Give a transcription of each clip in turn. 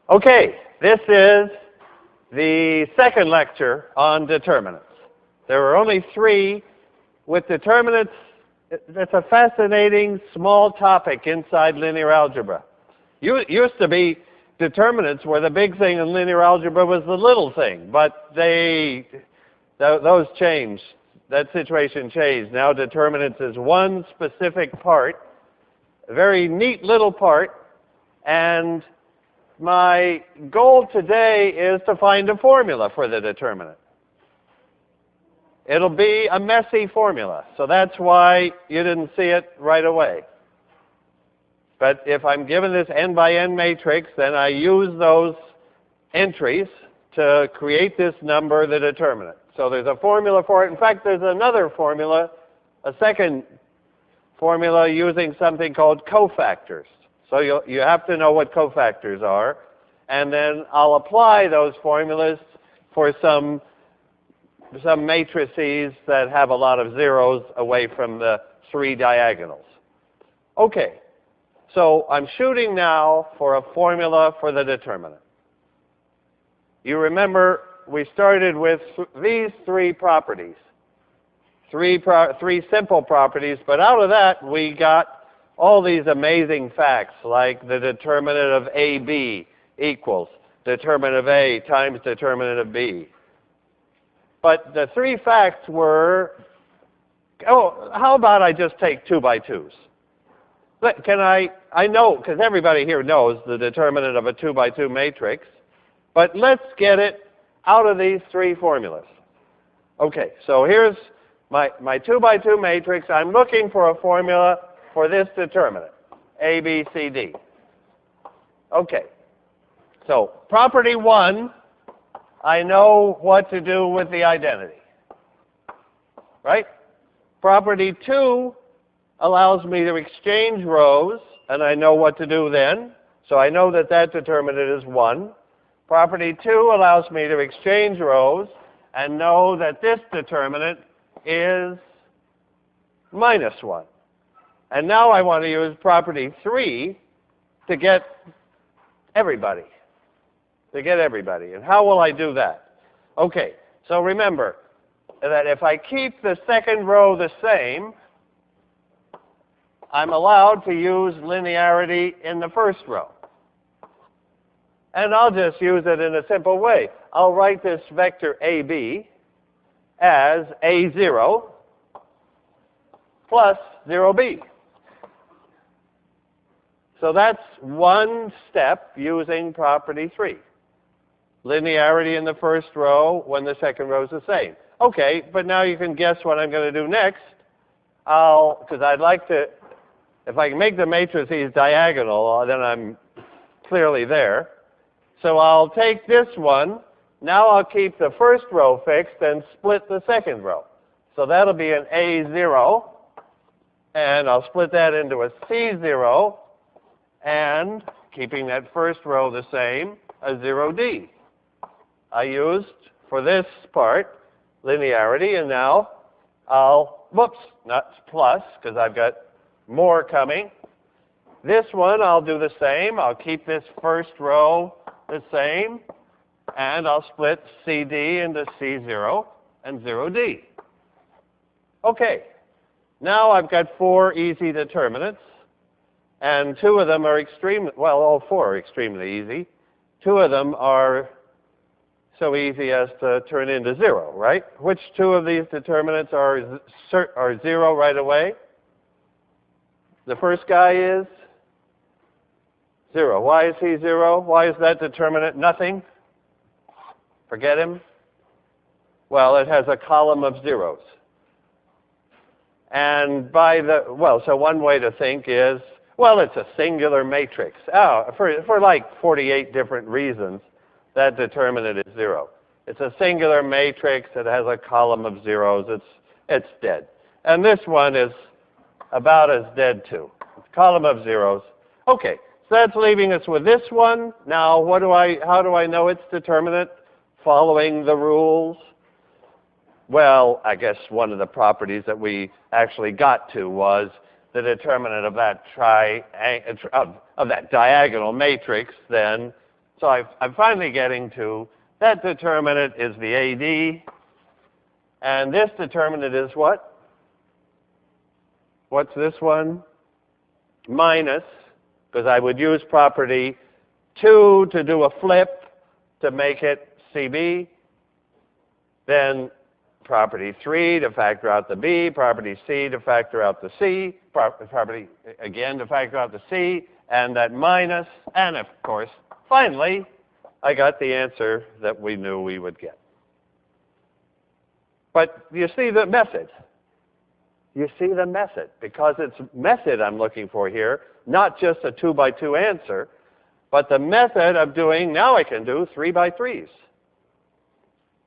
Okay, this is the second lecture on determinants. There were only three. With determinants, it's a fascinating small topic inside linear algebra. Used to be determinants were the big thing in linear algebra was the little thing, but those changed. That situation changed. Now determinants is one specific part, a very neat little part, and my goal today is to find a formula for the determinant. It'll be a messy formula, so that's why you didn't see it right away. But if I'm given this n by n matrix, then I use those entries to create this number, the determinant. So there's a formula for it. In fact, there's another formula, a second formula using something called cofactors. So you have to know what cofactors are, and then I'll apply those formulas for some matrices that have a lot of zeros away from the three diagonals. Okay, so I'm shooting now for a formula for the determinant. You remember we started with these three properties, three simple properties, but out of that we got all these amazing facts like the determinant of AB equals determinant of A times determinant of B. But the three facts were, how about I just take 2 by 2s? I know, because everybody here knows the determinant of a 2 by 2 matrix, but let's get it out of these three formulas. Okay, so here's my 2 by 2 matrix. I'm looking for a formula for this determinant, A, B, C, D. Okay, so property 1, I know what to do with the identity, right? Property 2 allows me to exchange rows, and I know what to do then. So I know that that determinant is 1. Property 2 allows me to exchange rows and know that this determinant is -1. And now I want to use property 3 to get everybody. And how will I do that? Okay, so remember that if I keep the second row the same, I'm allowed to use linearity in the first row. And I'll just use it in a simple way. I'll write this vector AB as A0 plus 0B. So that's one step using property 3. Linearity in the first row when the second row is the same. Okay, but now you can guess what I'm going to do next. Because I'd like to, if I can make the matrices diagonal, then I'm clearly there. So I'll take this one. Now I'll keep the first row fixed and split the second row. So that'll be an A0. And I'll split that into a C0. And keeping that first row the same, a 0D. I used, for this part, linearity, and now not plus, because I've got more coming. This one, I'll do the same. I'll keep this first row the same, and I'll split CD into C0 and 0D. Okay, now I've got 4 easy determinants, and 2 of them are all 4 are extremely easy. 2 of them are so easy as to turn into 0, right? Which 2 of these determinants are 0 right away? The first guy is 0. Why is he 0? Why is that determinant nothing? Forget him? Well, it has a column of zeros. And so one way to think is, well, it's a singular matrix. For like 48 different reasons, that determinant is 0. It's a singular matrix. It has a column of zeros. It's dead. And this one is about as dead too. It's a column of zeros. Okay, so that's leaving us with this one. Now, how do I know its determinant? Following the rules. Well, I guess one of the properties that we actually got to was the determinant of that diagonal matrix then So I'm finally getting to that determinant is the AD, and this determinant is what? What's this one? Minus, because I would use property 2 to do a flip to make it CB, then property 3 to factor out the B, property C to factor out the C, property again to factor out the C, and that minus, and of course, finally, I got the answer that we knew we would get. But you see the method. You see the method, because it's method I'm looking for here, not just a 2 by 2 answer, but the method of doing, now I can do 3 by 3s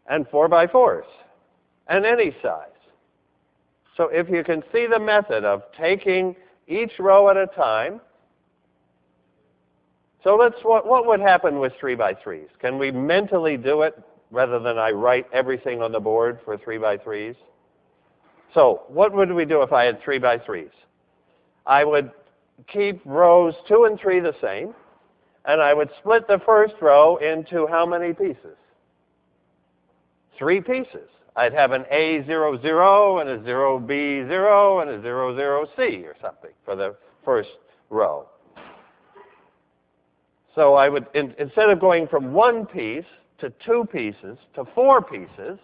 and 4 by 4s and any size. So if you can see the method of taking each row at a time, so what would happen with 3 by 3s? Can we mentally do it rather than I write everything on the board for 3 by 3s? So what would we do if I had 3 by 3s? I would keep rows 2 and 3 the same, and I would split the first row into how many pieces? 3 pieces. I'd have an A00 and a 0B0 and a 00C or something for the first row. So I would, instead of going from 1 piece to 2 pieces to 4 pieces,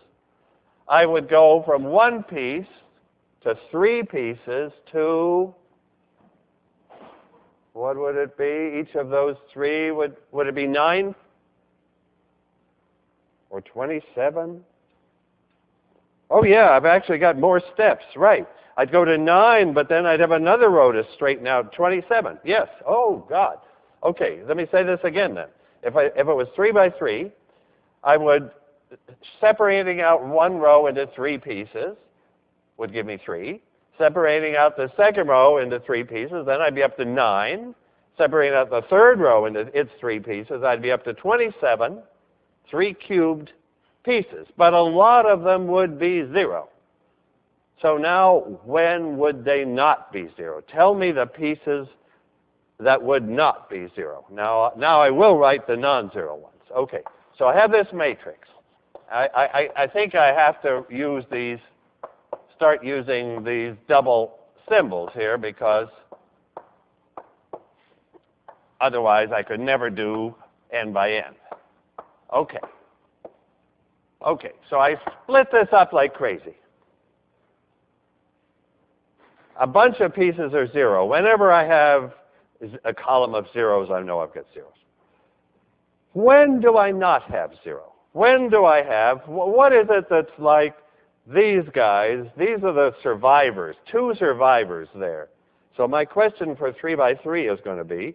I would go from 1 piece to 3 pieces to, what would it be? Each of those 3, would it be 9? Or 27? Oh yeah, I've actually got more steps, right. I'd go to 9, but then I'd have another row to straighten out, 27. Yes, oh God. Okay, let me say this again then. If it was 3 by 3, I would, separating out one row into 3 pieces would give me 3. Separating out the second row into 3 pieces, then I'd be up to 9. Separating out the third row into its 3 pieces, I'd be up to 27, 3 cubed pieces. But a lot of them would be 0. So now, when would they not be 0? Tell me the pieces that would not be 0. Now I will write the non-zero ones. Okay, so I have this matrix. I think I have to use these, start using these double symbols here, because otherwise I could never do n by n. Okay. Okay, so I split this up like crazy. A bunch of pieces are 0. Whenever I have a column of zeros, I know I've got zeros. When do I not have 0? When do I have, what is it that's like these guys? These are the survivors, 2 survivors there. So my question for 3 by 3 is going to be,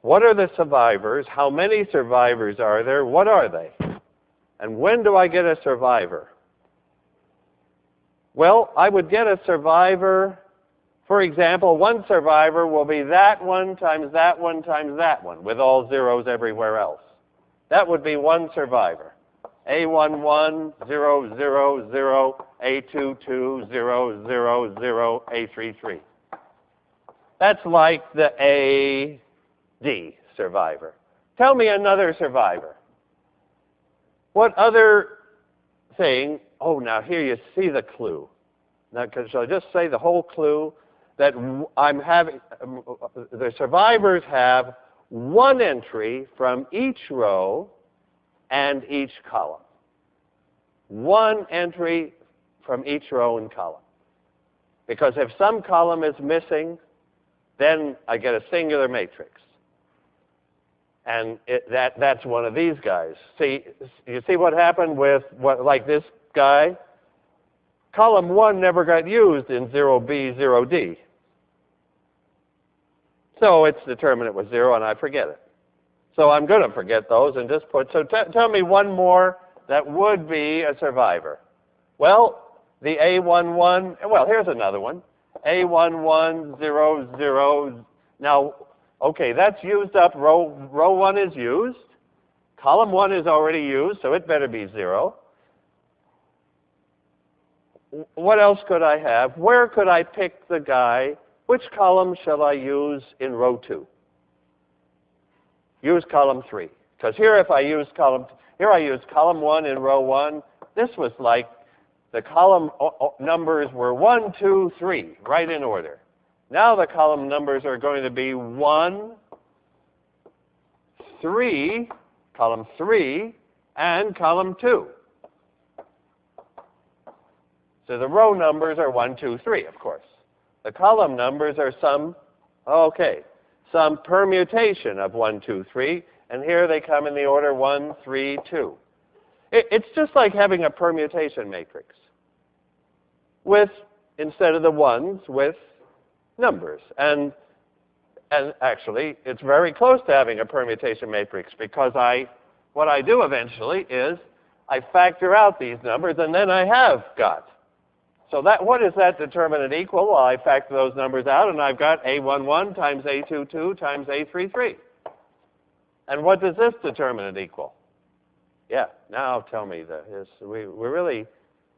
what are the survivors? How many survivors are there? What are they? And when do I get a survivor? Well, I would get a survivor. For example, one survivor will be that one times that one times that one, with all zeros everywhere else. That would be one survivor. A11, 0, 0, 0, A22, 0, 0, 0, A33. That's like the AD survivor. Tell me another survivor. What other thing? Oh, now here you see the clue. Now, shall I just say the whole clue? That I'm having, the survivors have one entry from each row and each column. One entry from each row and column. Because if some column is missing, then I get a singular matrix. And that's one of these guys. See, you see what happened with, like this guy? Column 1 never got used in 0B, 0D. So its determinant was 0, and I forget it. So I'm going to forget those and just put, so tell me one more that would be a survivor. Well, the A11, well, here's another one. A11, 0, 0. Now, okay, that's used up. Row 1 is used. Column 1 is already used, so it better be 0. What else could I have? Where could I pick the guy? Which column shall I use in row 2? Use column 3. Because here if I use here I use column 1 in row 1. This was like the column numbers were 1, 2, 3, right in order. Now the column numbers are going to be 1, 3, column 3, and column 2. So the row numbers are 1, 2, 3, of course. The column numbers are some permutation of 1, 2, 3, and here they come in the order 1, 3, 2. It's just like having a permutation matrix with, instead of the ones, with numbers. And actually, it's very close to having a permutation matrix because what I do eventually is I factor out these numbers, and then I have got. So what is that determinant equal? Well, I factor those numbers out, and I've got A11 times A22 times A33. And what does this determinant equal? Yeah, now tell me. We're really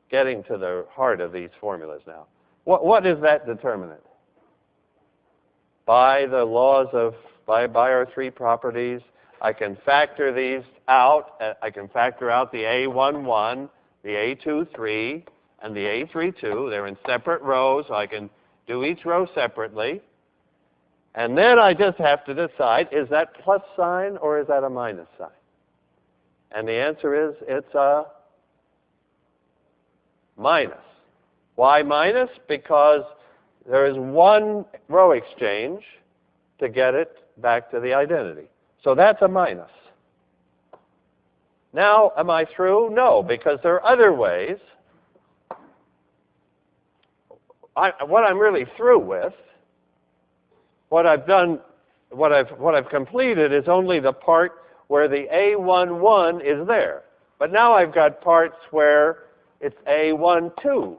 getting to the heart of these formulas now. What is that determinant? By the laws of, by our three properties, I can factor these out. I can factor out the A11, the A23, and the A32. They're in separate rows, so I can do each row separately. And then I just have to decide, is that plus sign or is that a minus sign? And the answer is it's a minus. Why minus? Because there is one row exchange to get it back to the identity. So that's a minus. Now, am I through? No, because there are other ways. What I'm really through with, what I've done, what I've completed is only the part where the A11 is there. But now I've got parts where it's A12.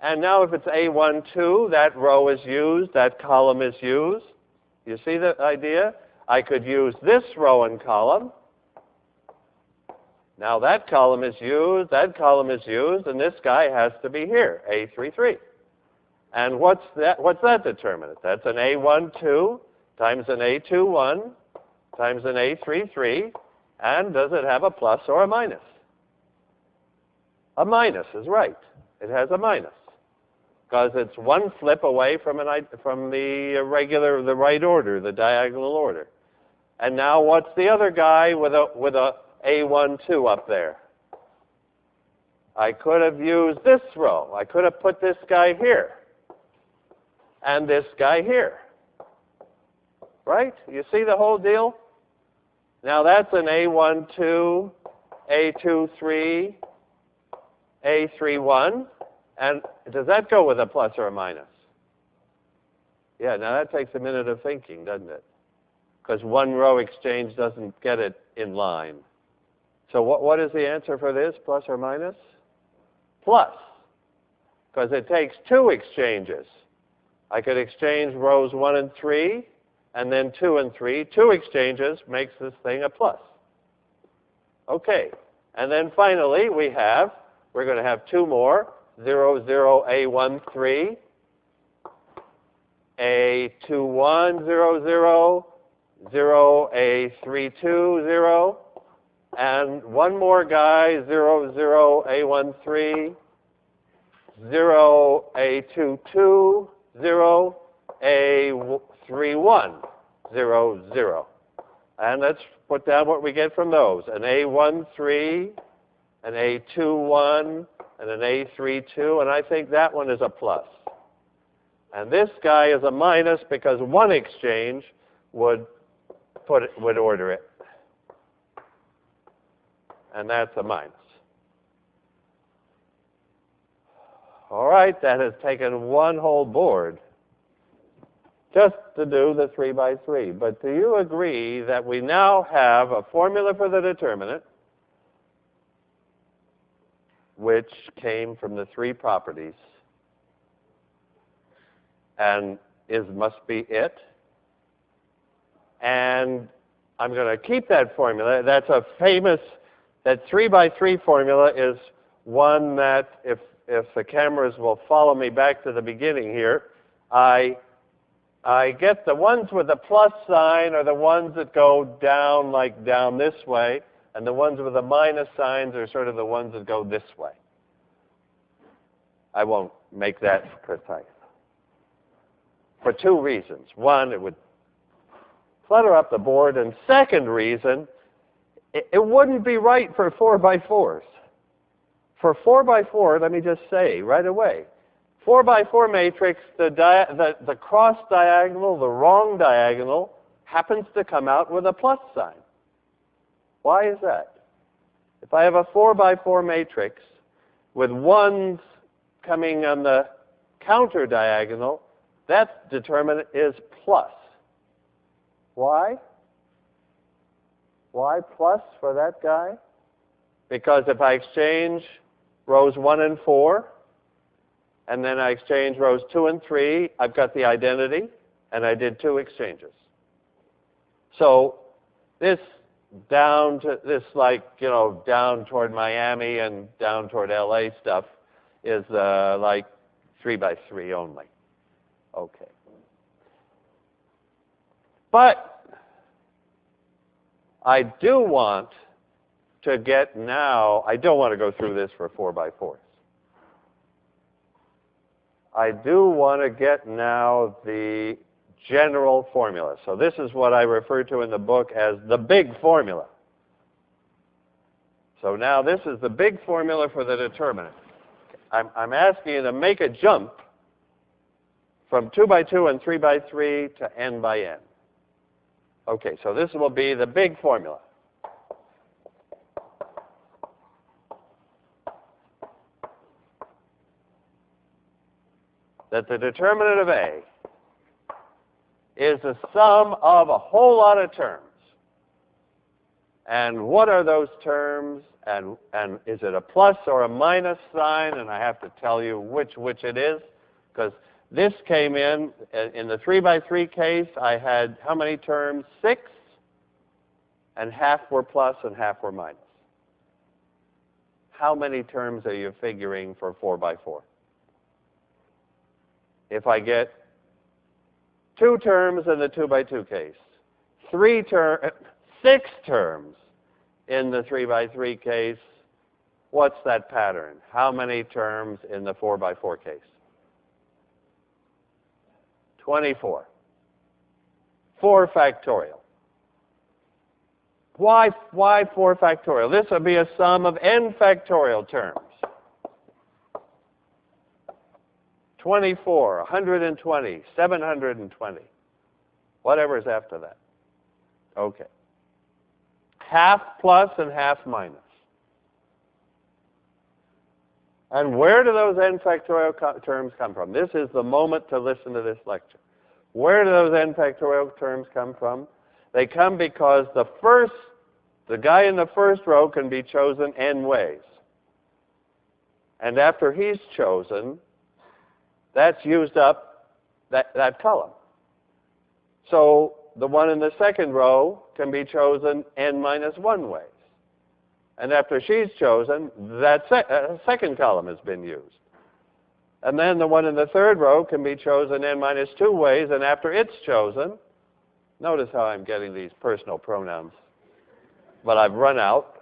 And now if it's A12, that row is used, that column is used. You see the idea? I could use this row and column. Now that column is used, that column is used, and this guy has to be here, A33. And what's that determinant? That's an A12 times an A21 times an A33. And does it have a plus or a minus? A minus is right. It has a minus. Because it's one flip away from the right order, the diagonal order. And now what's the other guy with a A12 up there? I could have used this row. I could have put this guy here and this guy here. Right? You see the whole deal? Now that's an A12, A23, A31. And does that go with a plus or a minus? Yeah, now that takes a minute of thinking, doesn't it? Because one row exchange doesn't get it in line. So what is the answer for this, plus or minus? Plus, because it takes two exchanges. I could exchange rows 1 and 3, and then 2 and 3. Two exchanges makes this thing a plus. Okay, and then finally we're going to have two more. 0, 0, A13, A21, 0, 0, 0, A32, 0, and one more guy, 0, 0, A13, 0, A22, 0, A31, 0, 0. And let's put down what we get from those. An A13, an A21, and an A32, and I think that one is a plus. And this guy is a minus because one exchange would order it. And that's a minus. All right, that has taken one whole board just to do the 3 by 3. But do you agree that we now have a formula for the determinant which came from the three properties and must be it? And I'm going to keep that formula. That's a famous, that 3 by 3 formula is one that, if the cameras will follow me back to the beginning here, I I get the ones with the plus sign are the ones that go down, like down this way, and the ones with the minus signs are sort of the ones that go this way. I won't make that precise. For two reasons. One, it would clutter up the board, and second reason, it wouldn't be right for 4 by 4s. For 4 by 4, let me just say right away, 4 by 4 matrix, the cross diagonal, the wrong diagonal, happens to come out with a plus sign. Why is that? If I have a 4 by 4 matrix with ones coming on the counter diagonal, that determinant is plus. Why? Why plus for that guy? Because if I exchange rows 1 and 4, and then I exchange rows 2 and 3, I've got the identity, and I did 2 exchanges. So this down to this, like, you know, down toward Miami and down toward LA stuff is like 3 by 3 only. Okay. But I do want to get now, I don't want to go through this for 4 by 4s. I do want to get now the general formula. So this is what I refer to in the book as the big formula. So now this is the big formula for the determinant. I'm asking you to make a jump from 2 by 2 and 3 by 3 to n by n. Okay, so this will be the big formula. That the determinant of A is the sum of a whole lot of terms. And what are those terms? And is it a plus or a minus sign? And I have to tell you which it is, because this came in the 3 by 3 case, I had how many terms? 6, and half were plus and half were minus. How many terms are you figuring for 4 by 4? If I get 2 terms in the 2 by 2 case, 6 terms in the 3 by 3 case, what's that pattern? How many terms in the 4 by 4 case? 24. 4 factorial. Why 4 factorial? This would be a sum of n factorial terms. 24, 120, 720, whatever is after that. Okay. Half plus and half minus. And where do those n factorial terms come from? This is the moment to listen to this lecture. Where do those n factorial terms come from? They come because the guy in the first row can be chosen n ways. And after he's chosen, that's used up that column. So the one in the second row can be chosen n minus 1 ways. And after she's chosen, that second column has been used. And then the one in the third row can be chosen n minus 2 ways, and after it's chosen, notice how I'm getting these personal pronouns, but I've run out.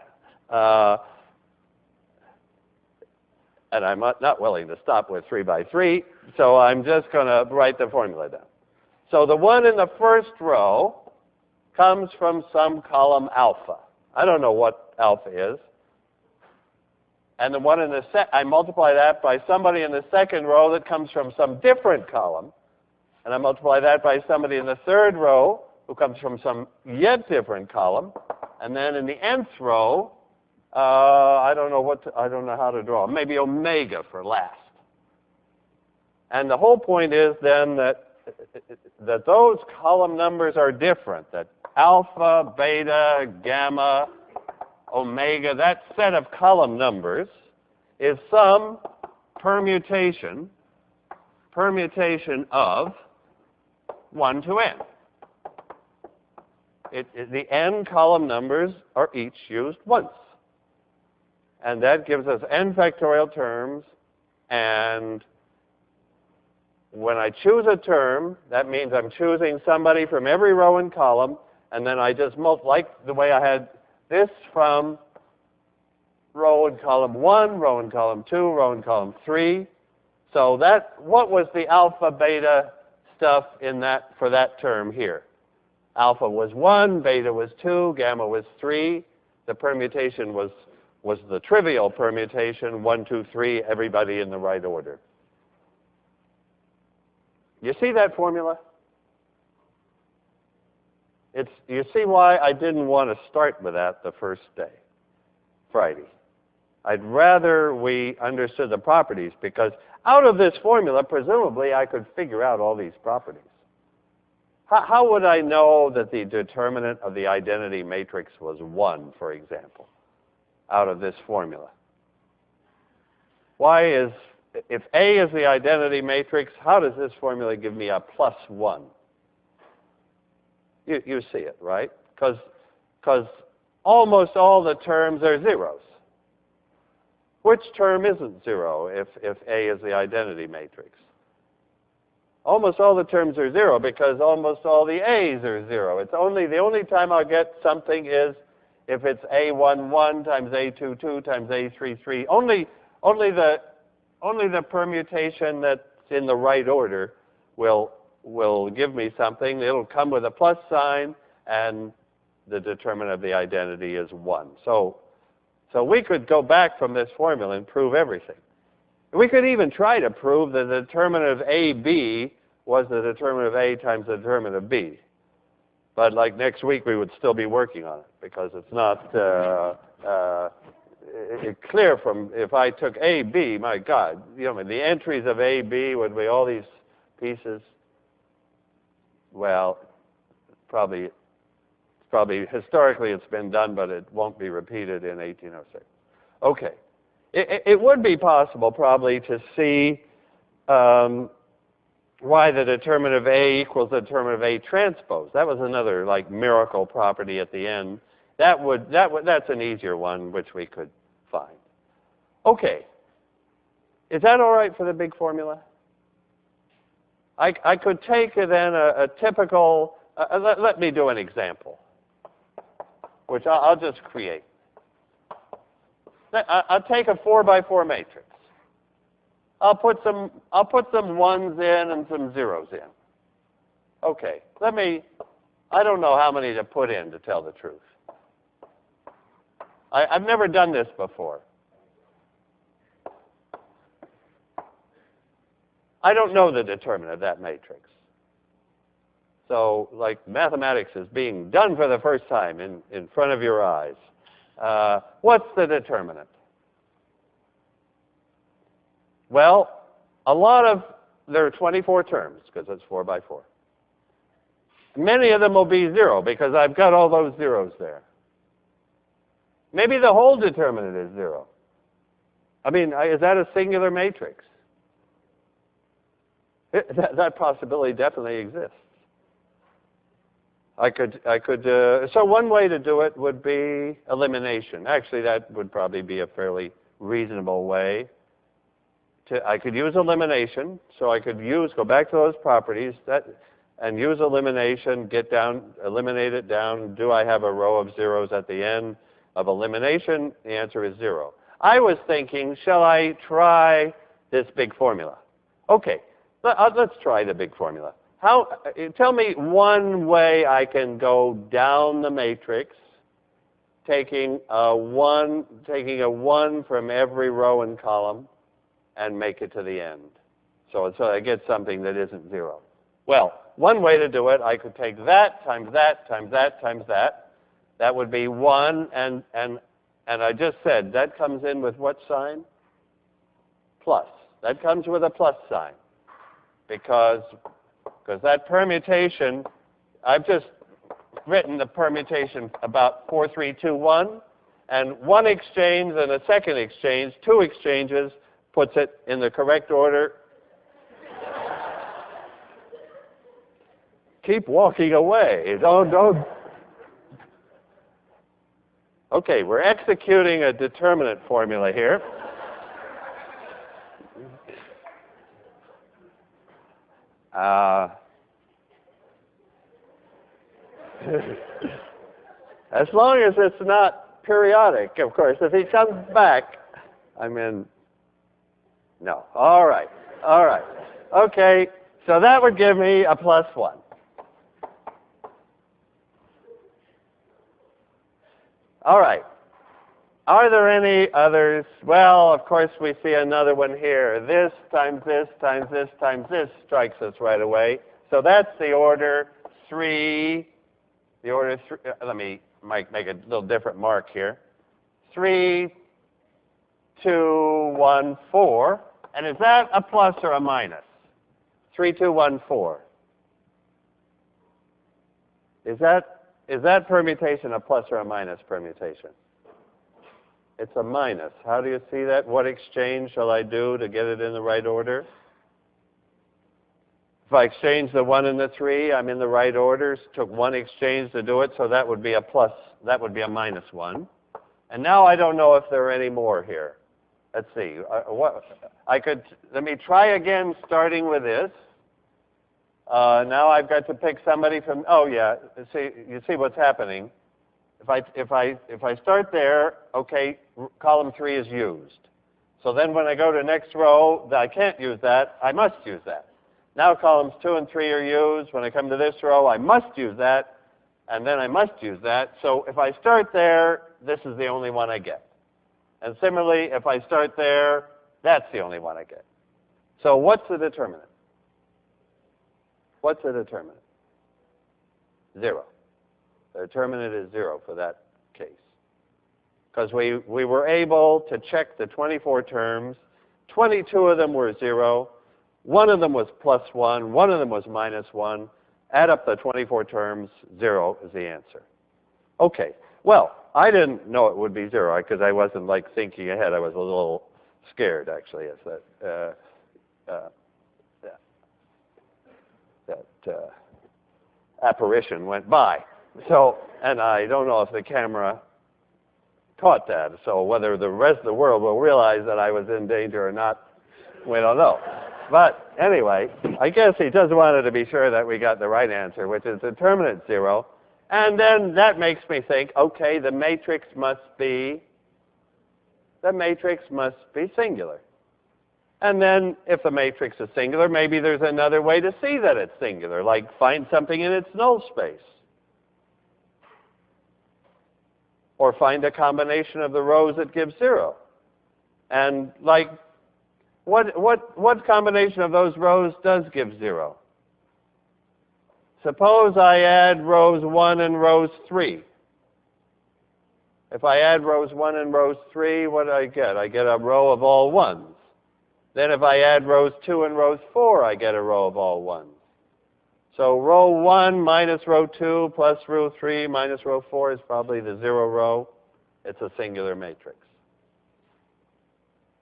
And I'm not willing to stop with 3 by 3, so I'm just going to write the formula down. So the one in the first row comes from some column alpha. I don't know what alpha is. And the one in the I multiply that by somebody in the second row that comes from some different column. And I multiply that by somebody in the third row who comes from some yet different column. And then in the nth row, I don't know how to draw. Maybe omega for last. And the whole point is then that those column numbers are different. That alpha, beta, gamma, omega, that set of column numbers is some permutation of 1 to n. The n column numbers are each used once. And that gives us n factorial terms, and when I choose a term, that means I'm choosing somebody from every row and column, and then I just like the way I had this from row and column 1, row and column 2, row and column 3. So what was the alpha, beta stuff in that for that term here? Alpha was 1, beta was 2, gamma was 3. The permutation was the trivial permutation, 1, 2, 3, everybody in the right order. You see that formula? You see why I didn't want to start with that the first day, Friday. I'd rather we understood the properties, because out of this formula, presumably, I could figure out all these properties. How would I know that the determinant of the identity matrix was 1, for example, out of this formula? If A is the identity matrix, how does this formula give me a +1? You see it, right? Because almost all the terms are zeros. Which term isn't 0 if A is the identity matrix? Almost all the terms are 0 because almost all the A's are 0. The only time I'll get something is if it's A11 times A22 times A33. Only the permutation that's in the right order will give me something. It'll come with a plus sign, and the determinant of the identity is 1. So we could go back from this formula and prove everything. We could even try to prove the determinant of AB was the determinant of A times the determinant of B. But like next week, we would still be working on it, because it's not clear from, if I took AB, my God, the entries of AB would be all these pieces. Well, probably historically it's been done, but it won't be repeated in 1806. Okay. It would be possible probably to see why the determinant of A equals the determinant of A transpose. That was another like miracle property at the end. That's an easier one which we could find. Okay. Is that all right for the big formula? I could take then a typical, let me do an example, which I'll just create. I'll take a 4 by 4 matrix. I'll put some 1s in and some 0s in. Okay, I don't know how many to put in, to tell the truth. I've never done this before. I don't know the determinant of that matrix. So, like, mathematics is being done for the first time in front of your eyes. What's the determinant? Well, there are 24 terms, because it's 4 by 4. Many of them will be 0, because I've got all those zeros there. Maybe the whole determinant is 0. I mean, is that a singular matrix? That possibility definitely exists. So one way to do it would be elimination. Actually, that would probably be a fairly reasonable way. I could use elimination. So I could go back to those properties and use elimination, eliminate it down. Do I have a row of zeros at the end of elimination? The answer is 0. I was thinking, shall I try this big formula? Okay. Let's try the big formula. Tell me one way I can go down the matrix, taking a 1 from every row and column, and make it to the end. So I get something that isn't 0. Well, one way to do it, I could take that times that times that times that. That would be 1, and I just said that comes in with what sign? Plus. That comes with a plus sign. Because that permutation, I've just written the permutation about 4, 3, 2, 1, and one exchange and a second exchange, 2 exchanges, puts it in the correct order. Keep walking away. Don't. Okay, we're executing a determinant formula here. As long as it's not periodic, of course. If he comes back, I'm in. No. All right. All right. Okay. So that would give me a +1. All right. Are there any others? Well, of course, we see another one here. This times this times this times this strikes us right away. So that's the order 3. The order 3. Let me make a little different mark here. 3, 2, 1, 4. And is that a plus or a minus? 3, 2, 1, 4. Is that permutation a plus or a minus permutation? It's a minus. How do you see that? What exchange shall I do to get it in the right order? If I exchange the 1 and the 3, I'm in the right orders. Took one exchange to do it, so that would be a plus. That would be a -1. And now I don't know if there are any more here. Let's see. Let me try again, starting with this. Now I've got to pick somebody from. Oh yeah. You see what's happening. If I start there, okay, column 3 is used. So then when I go to next row, I can't use that. I must use that. Now columns 2 and 3 are used. When I come to this row, I must use that, and then I must use that. So if I start there, this is the only one I get. And similarly, if I start there, that's the only one I get. So what's the determinant? What's the determinant? 0. The determinant is 0 for that case. Because we were able to check the 24 terms. 22 of them were 0. One of them was +1. One of them was -1. Add up the 24 terms. 0 is the answer. Okay. Well, I didn't know it would be 0 because I wasn't like thinking ahead. I was a little scared, actually, as that apparition went by. So, and I don't know if the camera caught that. So whether the rest of the world will realize that I was in danger or not, we don't know. But anyway, I guess he just wanted to be sure that we got the right answer, which is determinant 0. And then that makes me think, okay, the matrix must be singular. And then if the matrix is singular, maybe there's another way to see that it's singular, like find something in its null space. Or find a combination of the rows that gives 0. And like, what combination of those rows does give 0? Suppose I add rows 1 and rows 3. If I add rows 1 and rows 3, what do I get? I get a row of all 1s. Then if I add rows 2 and rows 4, I get a row of all 1s. So row 1 minus row 2 plus row 3 minus row 4 is probably the 0 row. It's a singular matrix.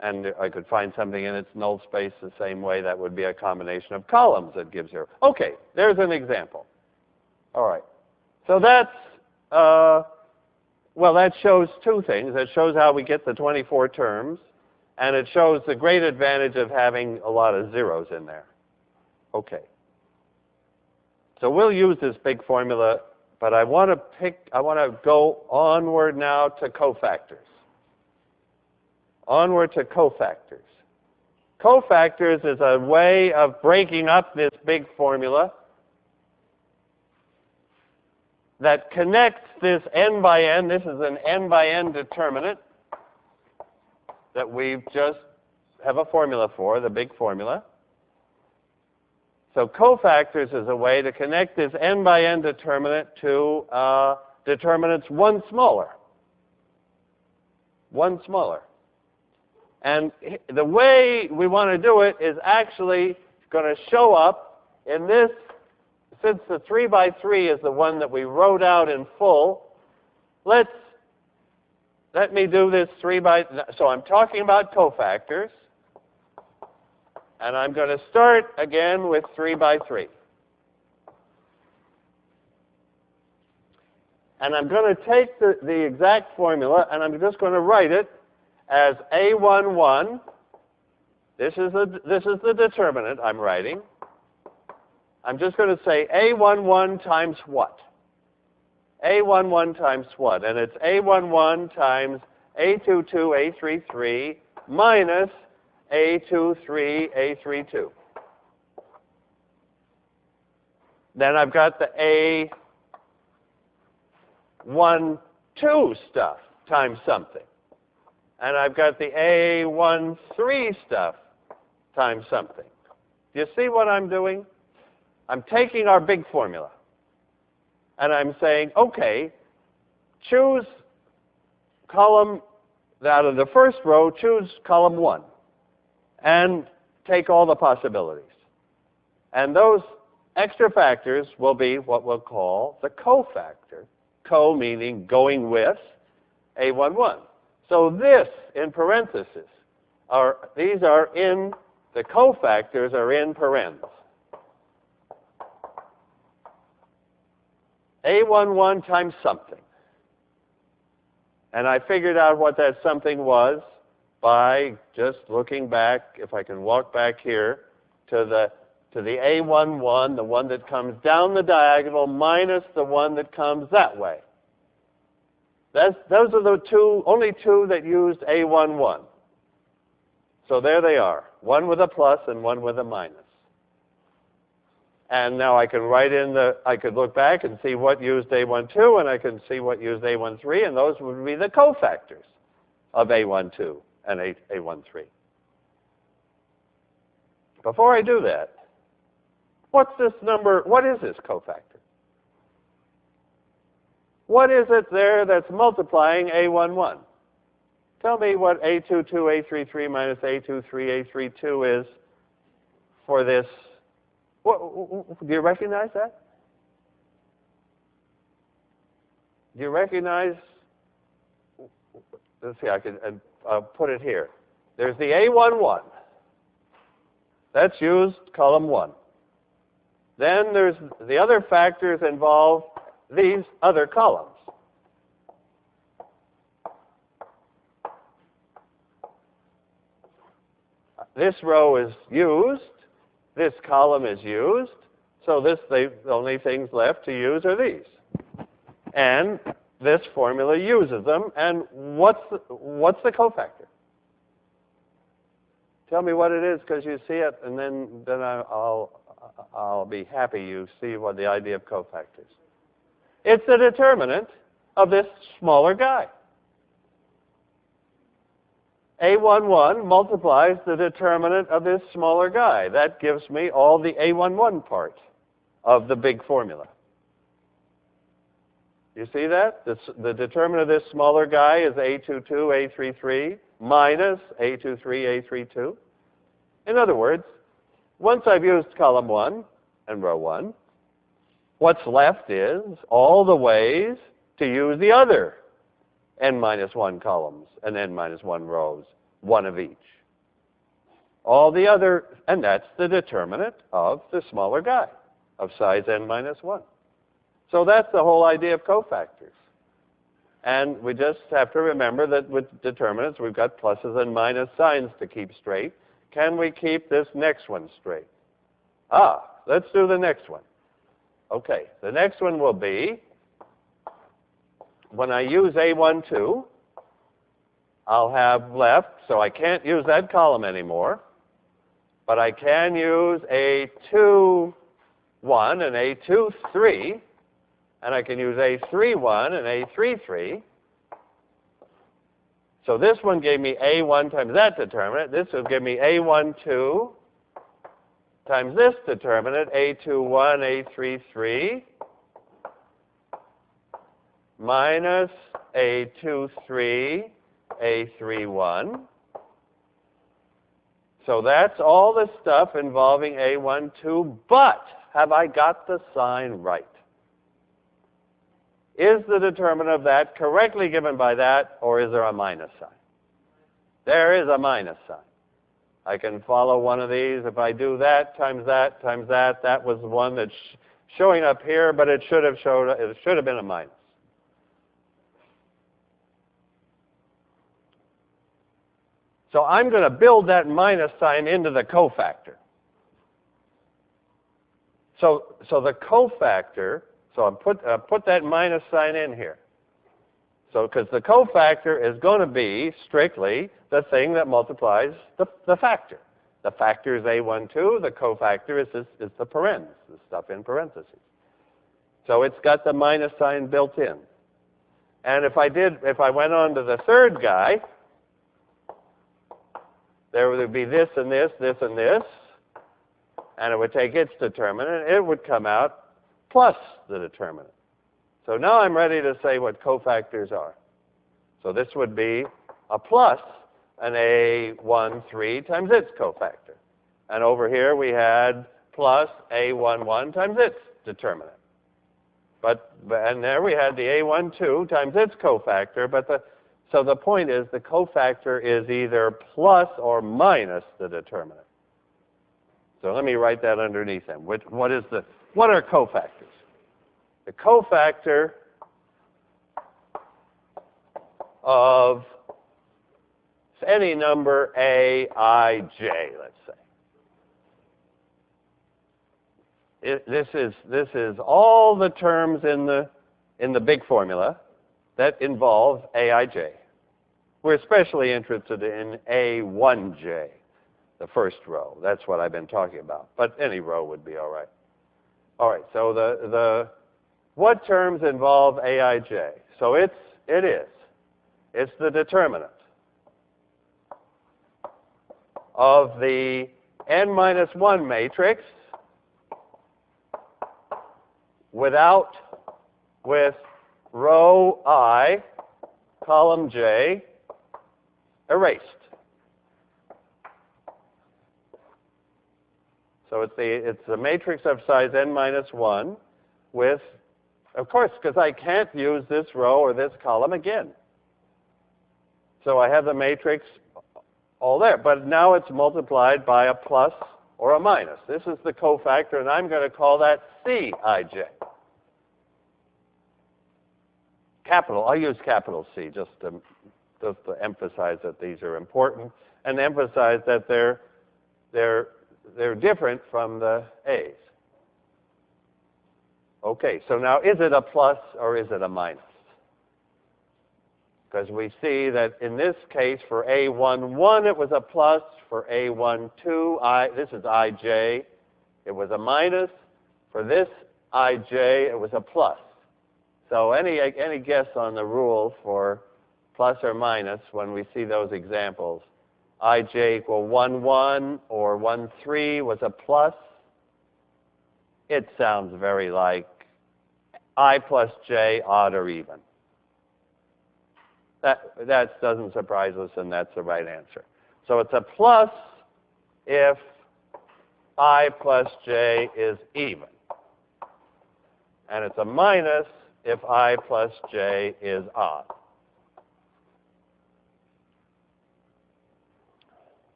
And I could find something in its null space the same way. That would be a combination of columns that gives 0. Okay, there's an example. All right. So that's, well, that shows two things. It shows how we get the 24 terms, and it shows the great advantage of having a lot of zeros in there. Okay. So we'll use this big formula, but I want to go onward now to cofactors. Onward to cofactors. Cofactors is a way of breaking up this big formula that connects this n by n. This is an n by n determinant that we just have a formula for, the big formula. So cofactors is a way to connect this n by n determinant to determinants one smaller. One smaller. And the way we want to do it is actually going to show up in this, since the 3 by 3 is the one that we wrote out in full, let me do this 3 by, so I'm talking about cofactors. And I'm going to start again with 3 by 3. And I'm going to take the exact formula, and I'm just going to write it as A11. This is the determinant I'm writing. I'm just going to say A11 times what? A11 times what? And it's A11 times A22, A33 minus A23, A32. Then I've got the A12 stuff times something. And I've got the A13 stuff times something. Do you see what I'm doing? I'm taking our big formula, and I'm saying, okay, choose column, out of the first row, choose column 1, and take all the possibilities. And those extra factors will be what we'll call the cofactor. Co meaning going with A11. So this, in parentheses, these are in, the cofactors are in parens. A11 times something. And I figured out what that something was by just looking back, if I can walk back here, to the A11, the one that comes down the diagonal, minus the one that comes that way. Those are the only two that used A11. So there they are, one with a plus and one with a minus. And now I can write in I could look back and see what used A12, and I can see what used A13, and those would be the cofactors of A12 and A13. Before I do that, what's this number? What is this cofactor? What is it there that's multiplying A11? Tell me what A22, A33 minus A23, A32 is for this. Do you recognize that? Do you recognize? Let's see, I'll put it here. There's the A11. That's used column 1. Then there's the other factors involve these other columns. This row is used. This column is used. So the only things left to use are these. And this formula uses them. And what's the cofactor? Tell me what it is, because you see it, and then I'll be happy you see what the idea of cofactors. It's the determinant of this smaller guy. A11 multiplies the determinant of this smaller guy. That gives me all the A11 part of the big formula. You see that? The determinant of this smaller guy is A22, A33 minus A23, A32. In other words, once I've used column 1 and row 1, what's left is all the ways to use the other n-1 columns and n-1 rows, one of each. All the other, and that's the determinant of the smaller guy of size n-1. So that's the whole idea of cofactors. And we just have to remember that with determinants, we've got pluses and minus signs to keep straight. Can we keep this next one straight? Let's do the next one. Okay, the next one will be, when I use A12, I'll have left, so I can't use that column anymore, but I can use A21 and A23, and I can use A31 and A33. So this one gave me A1 times that determinant. This will give me A12 times this determinant, A21, A33, minus A23, A31. So that's all the stuff involving A12, but have I got the sign right? Is the determinant of that correctly given by that, or is there a minus sign? There is a minus sign. I can follow one of these. If I do that times that times that, that was the one that's showing up here, but it should have been a minus. So I'm going to build that minus sign into the cofactor. So the cofactor, so I put that minus sign in here. So because the cofactor is going to be strictly the thing that multiplies the factor. The factor is A12. The cofactor is the parens, the stuff in parentheses. So it's got the minus sign built in. And if I went on to the third guy, there would be this and this, this and this, and it would take its determinant. It would come out plus the determinant. So now I'm ready to say what cofactors are. So this would be a plus an A13 times its cofactor. And over here we had plus A11 times its determinant. And there we had the A12 times its cofactor. So the point is the cofactor is either plus or minus the determinant. So let me write that underneath them. What are cofactors? The cofactor of any number A, I, J, let's say. This is all the terms in the big formula that involve Aij. We're especially interested in A1j, the first row. That's what I've been talking about. But any row would be all right. All right. So what terms involve Aij? So it's the determinant of the n-1 matrix with row I, column J, erased. So it's the matrix of size n-1 with, of course, because I can't use this row or this column again. So I have the matrix all there. But now it's multiplied by a plus or a minus. This is the cofactor, and I'm going to call that Cij. Capital, I'll use capital C just to emphasize that these are important and emphasize that they're different from the A's. Okay, so now is it a plus or is it a minus? Because we see that in this case for A11 it was a plus, for A12, this is Ij, it was a minus. For this Ij, it was a plus. So any guess on the rule for plus or minus when we see those examples? Ij equal 1, 1 or 1, 3 was a plus. It sounds very like I plus j odd or even. That doesn't surprise us, and that's the right answer. So it's a plus if I plus j is even. And it's a minus if I plus j is odd.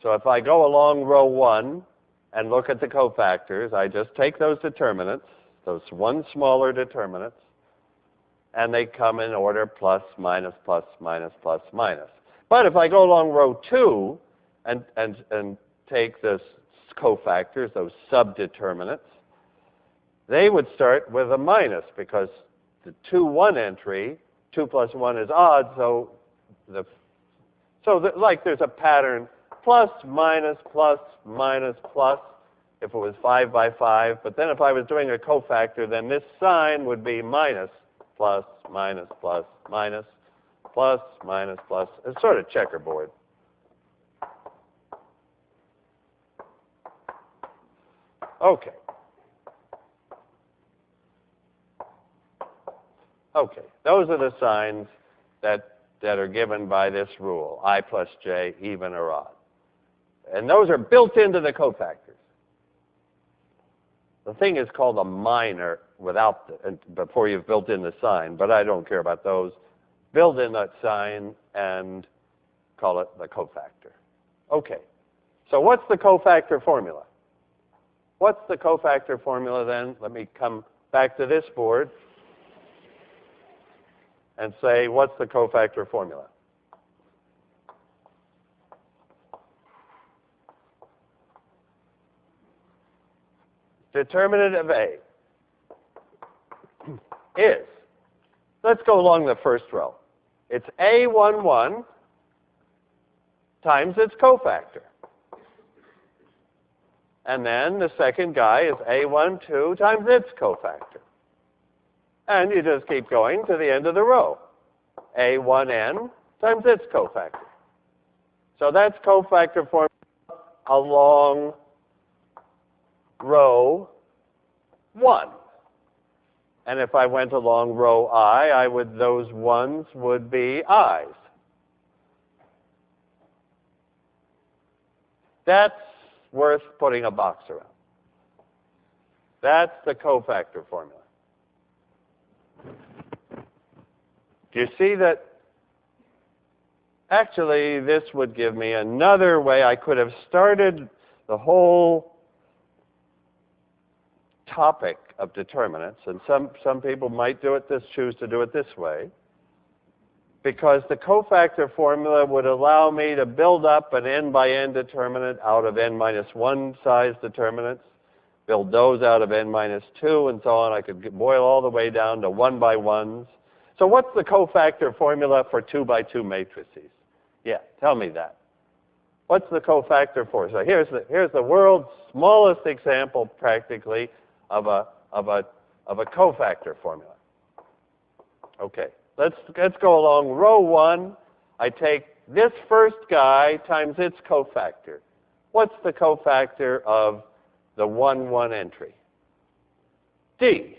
So if I go along row 1 and look at the cofactors, I just take those determinants, those one smaller determinants, and they come in order plus, minus, plus, minus, plus, minus. But if I go along row 2 and take the cofactors, those subdeterminants, they would start with a minus because the 2, 1 entry, 2 plus 1 is odd, so like there's a pattern, plus, minus, plus, minus, plus, if it was 5 by 5. But then if I was doing a cofactor, then this sign would be minus, plus, minus, plus, minus, plus, minus, plus. It's sort of checkerboard. Okay. Okay, those are the signs that are given by this rule, I plus j, even or odd. And those are built into the cofactors. The thing is called a minor before you've built in the sign, but I don't care about those. Build in that sign and call it the cofactor. Okay, so what's the cofactor formula? What's the cofactor formula then? Let me come back to this board and say, what's the cofactor formula? determinant of A is, let's go along the first row. It's A11 times its cofactor. And then the second guy is A12 times its cofactor. And you just keep going to the end of the row. A1n times its cofactor. So that's cofactor formula along row 1. And if I went along row I, those ones would be i's. That's worth putting a box around. That's the cofactor formula. Do you see that? Actually, this would give me another way. I could have started the whole topic of determinants, and some people might choose to do it this way, because the cofactor formula would allow me to build up an n by n determinant out of n minus 1 size determinants, build those out of n minus 2, and so on. I could boil all the way down to 1 by 1s. So what's the cofactor formula for 2 by 2 matrices? Yeah, tell me that. What's the cofactor for? So here's the world's smallest example, practically, of a cofactor formula. Okay, let's go along row 1. I take this first guy times its cofactor. What's the cofactor of the 1, 1 entry? D,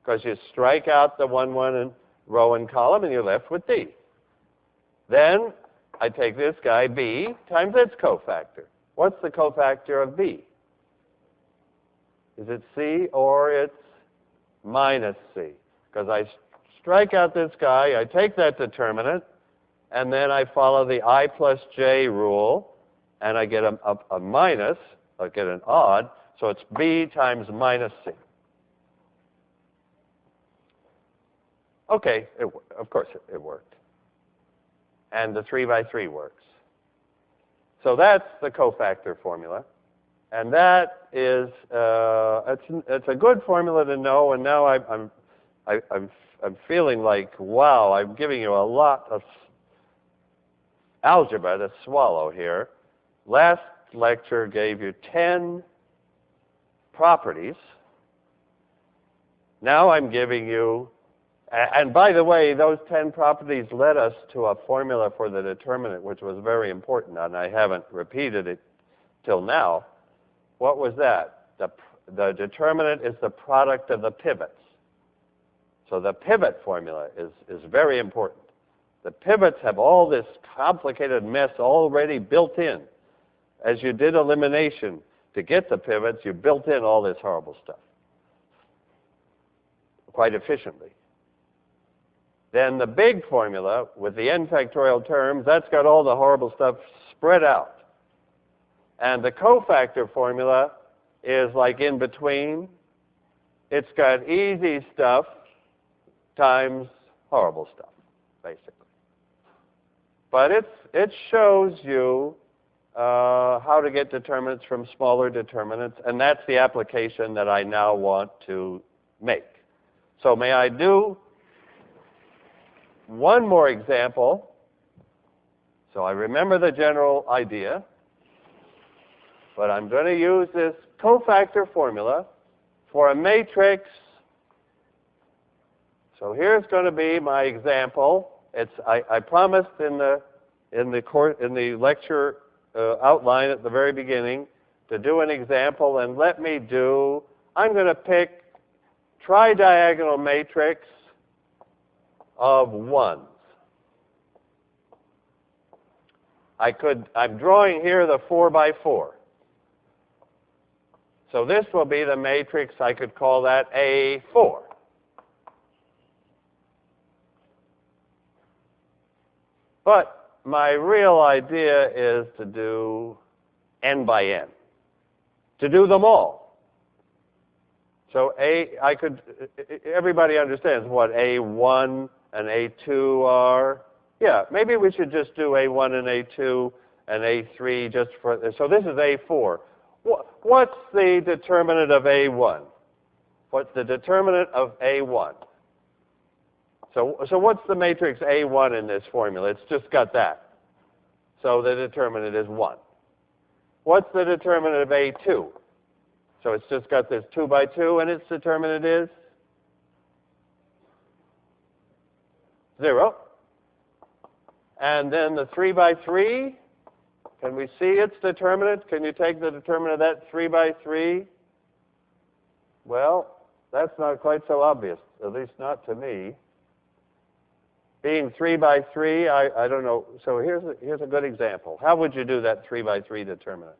because you strike out the 1, 1 row and column, and you're left with D. Then I take this guy, B, times its cofactor. What's the cofactor of B? Is it C or it's minus C? Because I strike out this guy, I take that determinant, and then I follow the I plus J rule, and I get a minus, I get an odd, so it's B times minus C. Okay, of course it worked. And the 3 by 3 works. So that's the cofactor formula. And that is, it's a good formula to know, and now I'm feeling like, wow, I'm giving you a lot of algebra to swallow here. Last lecture gave you 10 properties. Now I'm giving you, and by the way, those 10 properties led us to a formula for the determinant, which was very important, and I haven't repeated it till now. What was that? The determinant is the product of the pivots. So the pivot formula is very important. The pivots have all this complicated mess already built in. As you did elimination, to get the pivots, you built in all this horrible stuff quite efficiently. Then the big formula with the n factorial terms, that's got all the horrible stuff spread out. And the cofactor formula is like in between. It's got easy stuff times horrible stuff, basically. But it shows you how to get determinants from smaller determinants, and that's the application that I now want to make. So may I do one more example? So I remember the general idea, but I'm going to use this cofactor formula for a matrix. So here's going to be my example. I promised in the lecture outline at the very beginning to do an example, and let me do, I'm going to pick tridiagonal matrix of ones. I'm drawing here the 4 by 4. So this will be the matrix, I could call that A4. But my real idea is to do n by n, to do them all. So everybody understands what A1 and A2 are. Yeah, maybe we should just do A1 and A2 and A3 just for, so this is A4. What's the determinant of A1? What's the determinant of A1? So what's the matrix A1 in this formula? It's just got that. So the determinant is 1. What's the determinant of A2? So it's just got this 2 by 2, and its determinant is 0. And then the 3 by 3, can we see its determinant? Can you take the determinant of that 3 by 3? Well, that's not quite so obvious, at least not to me. Being 3 by 3, I don't know. So here's a good example. How would you do that 3 by 3 determinant?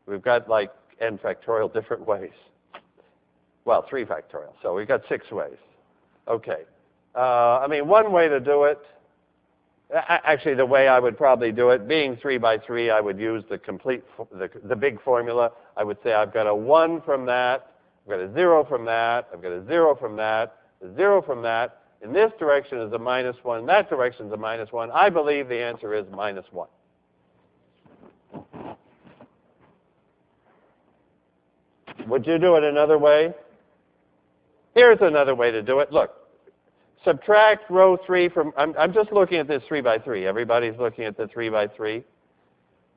We've got like n factorial different ways. Well, 3 factorial. So we've got 6 ways. Okay. I mean, one way to do it, actually the way I would probably do it, being 3 by 3, I would use the big formula. I would say I've got a 1 from that, I've got a 0 from that, I've got a 0 from that, a 0 from that. In this direction is a -1, in that direction is a -1. I believe the answer is -1. Would you do it another way? Here's another way to do it. Look, subtract row 3 from, I'm just looking at this 3 by 3. Everybody's looking at the 3 by 3.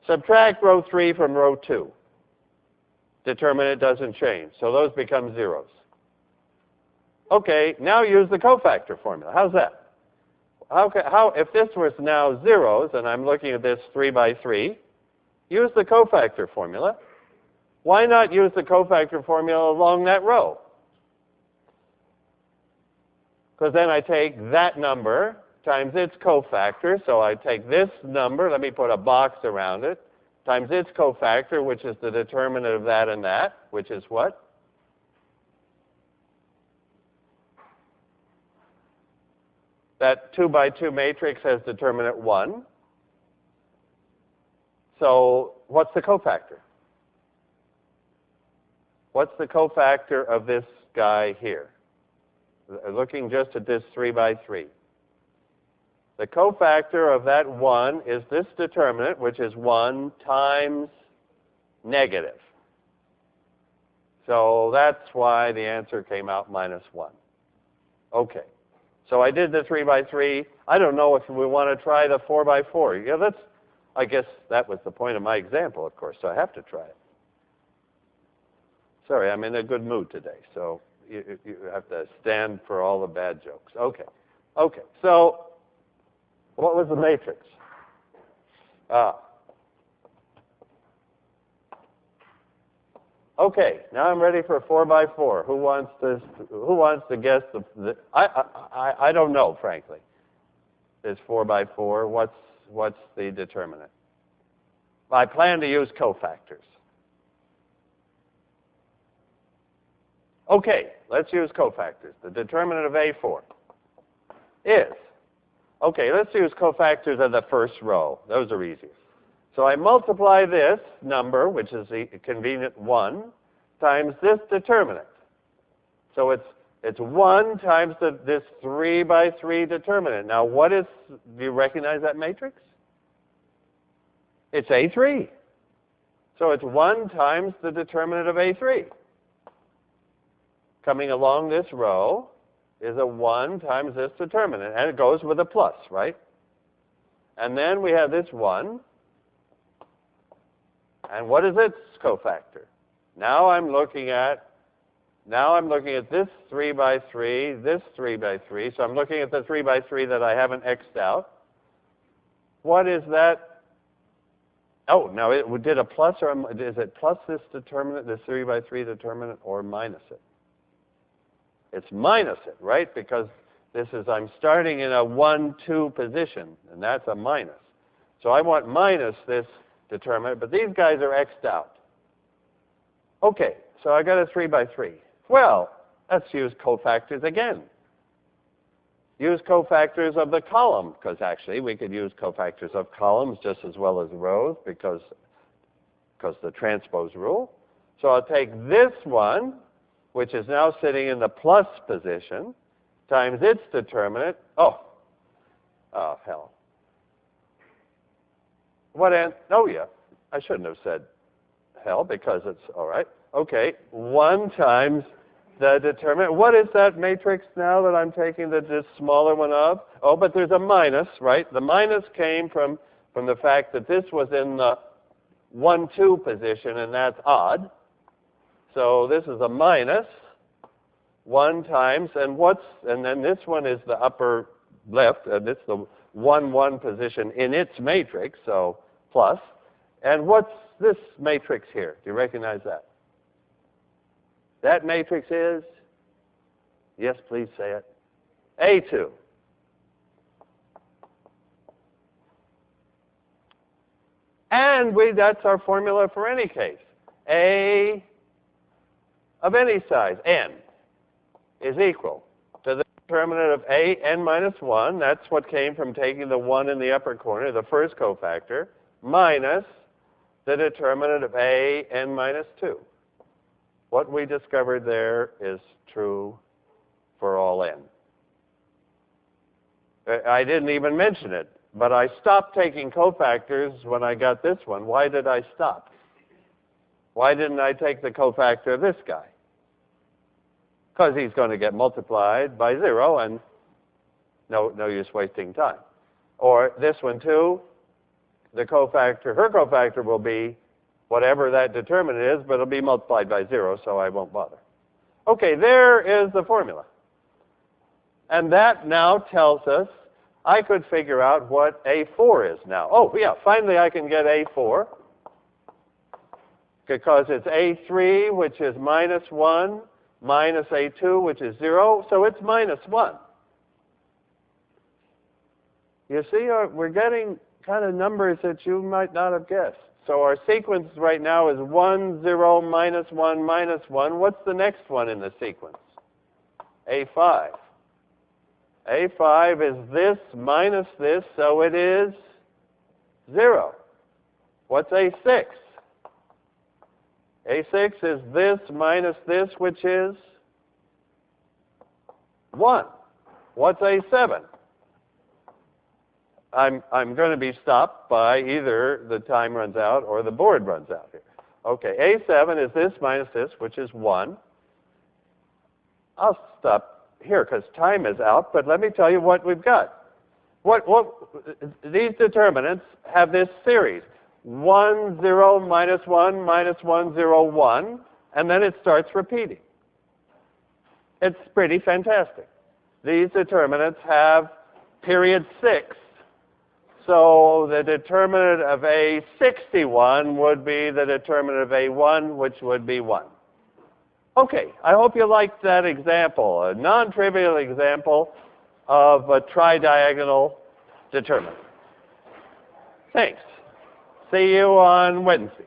Subtract row 3 from row 2. Determinant doesn't change, so those become zeros. Okay, now use the cofactor formula. How's that? If this was now zeros, and I'm looking at this 3 by 3, use the cofactor formula. Why not use the cofactor formula along that row? Because then I take that number times its cofactor. So I take this number, let me put a box around it, times its cofactor, which is the determinant of that and that, which is what? That 2 by 2 matrix has determinant 1. So what's the cofactor? What's the cofactor of this guy here? Looking just at this 3 by 3. The cofactor of that 1 is this determinant, which is 1 times negative. So that's why the answer came out -1. Okay. So I did the 3 by 3. I don't know if we want to try the 4 by 4. Yeah, I guess that was the point of my example, of course, so I have to try it. Sorry, I'm in a good mood today, so you have to stand for all the bad jokes. Okay. Okay, so what was the matrix? Okay, now I'm ready for 4 by 4. Who wants to guess I don't know, frankly. This 4 by 4, what's the determinant? I plan to use cofactors. Okay, let's use cofactors. The determinant of A4 is, okay, let's use cofactors of the first row. Those are easy. So I multiply this number, which is the convenient 1, times this determinant. So it's 1 times this 3 by 3 determinant. Now, do you recognize that matrix? It's A3. So it's 1 times the determinant of A3. Coming along this row is a 1 times this determinant, and it goes with a plus, right? And then we have this 1. And what is its cofactor? Now I'm looking at this 3 by 3, this 3 by 3. So I'm looking at the 3 by 3 that I haven't x'd out. What is that? Oh, now it did a plus, or is it plus this determinant, this 3 by 3 determinant, or minus it? It's minus it, right? Because I'm starting in a 1, 2 position, and that's a minus. So I want minus this determinant, but these guys are x'd out. Okay, so I got a 3 by 3. Well, let's use cofactors again. Use cofactors of the column, because actually we could use cofactors of columns just as well as rows because the transpose rule. So I'll take this one, which is now sitting in the plus position, times its determinant. Oh, hell. Oh, yeah, I shouldn't have said hell because it's, all right. Okay, 1 times the determinant. What is that matrix now that I'm taking the smaller one of? Oh, but there's a minus, right? The minus came from the fact that this was in the 1, 2 position, and that's odd. So this is a minus 1 times, and then this one is the upper left, and it's the 1, 1 position in its matrix, so plus. And what's this matrix here? Do you recognize that? That matrix is, yes, please say it, A2. And that's our formula for any case. A of any size, n, is equal to the determinant of a n minus 1. That's what came from taking the 1 in the upper corner, the first cofactor, minus the determinant of a n minus 2. What we discovered there is true for all n. I didn't even mention it, but I stopped taking cofactors when I got this one. Why did I stop? Why didn't I take the cofactor of this guy? Because he's going to get multiplied by 0, and no use wasting time. Or this one too, the cofactor, her cofactor will be whatever that determinant is, but it'll be multiplied by 0, so I won't bother. Okay, there is the formula. And that now tells us I could figure out what A4 is now. Oh, yeah, finally I can get A4 because it's A3, which is minus 1, minus A2, which is 0, so it's minus 1. You see, we're getting kind of numbers that you might not have guessed. So our sequence right now is 1, 0, minus 1, minus 1. What's the next one in the sequence? A5. A5 is this minus this, so it is 0. What's A6? A6 is this minus this, which is 1. What's A7? I'm going to be stopped by either the time runs out or the board runs out here. Okay, A7 is this minus this, which is 1. I'll stop here because time is out, but let me tell you what we've got. These determinants have this series. 1, 0, minus 1, minus 1, 0, 1, and then it starts repeating. It's pretty fantastic. These determinants have period 6. So the determinant of A61 would be the determinant of A1, which would be 1. Okay, I hope you liked that example, a non-trivial example of a tridiagonal determinant. Thanks. See you on Wednesday.